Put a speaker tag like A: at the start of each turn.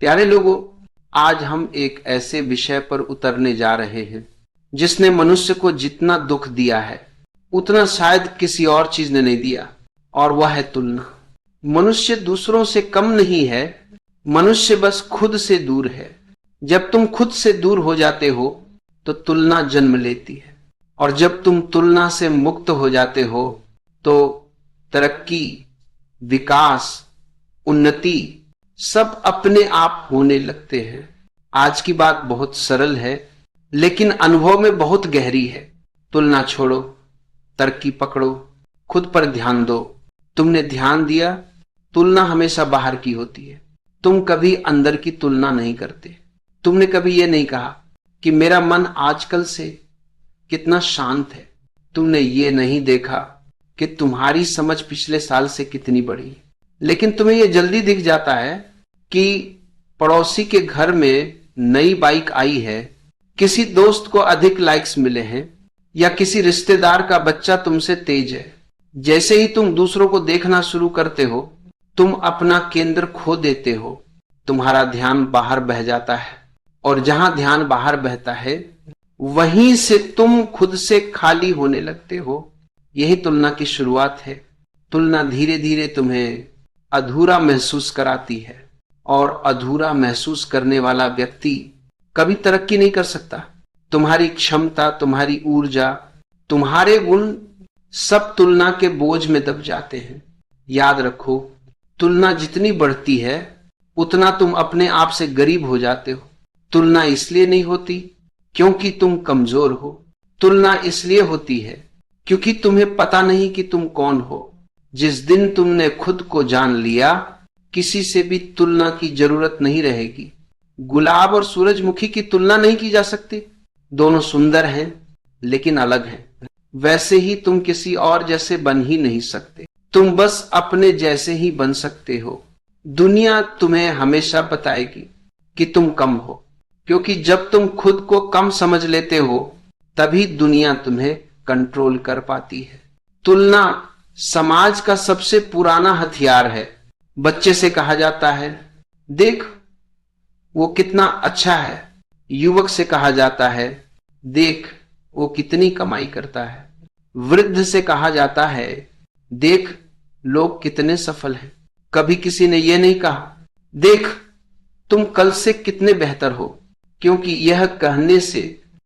A: प्यारे लोगों, आज हम एक ऐसे विषय पर उतरने जा रहे हैं जिसने मनुष्य को जितना दुख दिया है उतना शायद किसी और चीज ने नहीं दिया, और वह है तुलना। मनुष्य दूसरों से कम नहीं है, मनुष्य बस खुद से दूर है। जब तुम खुद से दूर हो जाते हो तो तुलना जन्म लेती है, और जब तुम तुलना से मुक्त हो जाते हो तो तरक्की, विकास, उन्नति सब अपने आप होने लगते हैं। आज की बात बहुत सरल है लेकिन अनुभव में बहुत गहरी है। तुलना छोड़ो, तरक्की पकड़ो, खुद पर ध्यान दो। तुमने ध्यान दिया, तुलना हमेशा बाहर की होती है। तुम कभी अंदर की तुलना नहीं करते। तुमने कभी यह नहीं कहा कि मेरा मन आजकल से कितना शांत है। तुमने ये नहीं देखा कि तुम्हारी समझ पिछले साल से कितनी बड़ी है। लेकिन तुम्हें यह जल्दी दिख जाता है कि पड़ोसी के घर में नई बाइक आई है, किसी दोस्त को अधिक लाइक्स मिले हैं, या किसी रिश्तेदार का बच्चा तुमसे तेज है। जैसे ही तुम दूसरों को देखना शुरू करते हो, तुम अपना केंद्र खो देते हो। तुम्हारा ध्यान बाहर बह जाता है, और जहां ध्यान बाहर बहता है वहीं से तुम खुद से खाली होने लगते हो। यही तुलना की शुरुआत है। तुलना धीरे धीरे तुम्हें अधूरा महसूस कराती है, और अधूरा महसूस करने वाला व्यक्ति कभी तरक्की नहीं कर सकता। तुम्हारी क्षमता, तुम्हारी ऊर्जा, तुम्हारे गुण सब तुलना के बोझ में दब जाते हैं। याद रखो, तुलना जितनी बढ़ती है उतना तुम अपने आप से गरीब हो जाते हो। तुलना इसलिए नहीं होती क्योंकि तुम कमजोर हो। तुलना इसलिए होती है क्योंकि तुम्हें पता नहीं कि तुम कौन हो। जिस दिन तुमने खुद को जान लिया, किसी से भी तुलना की जरूरत नहीं रहेगी। गुलाब और सूरजमुखी की तुलना नहीं की जा सकती। दोनों सुंदर हैं लेकिन अलग हैं। वैसे ही तुम किसी और जैसे बन ही नहीं सकते। तुम बस अपने जैसे ही बन सकते हो। दुनिया तुम्हें हमेशा बताएगी कि तुम कम हो, क्योंकि जब तुम खुद को कम समझ लेते हो तभी दुनिया तुम्हें कंट्रोल कर पाती है। तुलना समाज का सबसे पुराना हथियार है। बच्चे से कहा जाता है, देख वो कितना अच्छा है। युवक से कहा जाता है, देख वो कितनी कमाई करता है। वृद्ध से कहा जाता है, देख लोग कितने सफल हैं। कभी किसी ने यह नहीं कहा, देख तुम कल से कितने बेहतर हो, क्योंकि यह कहने से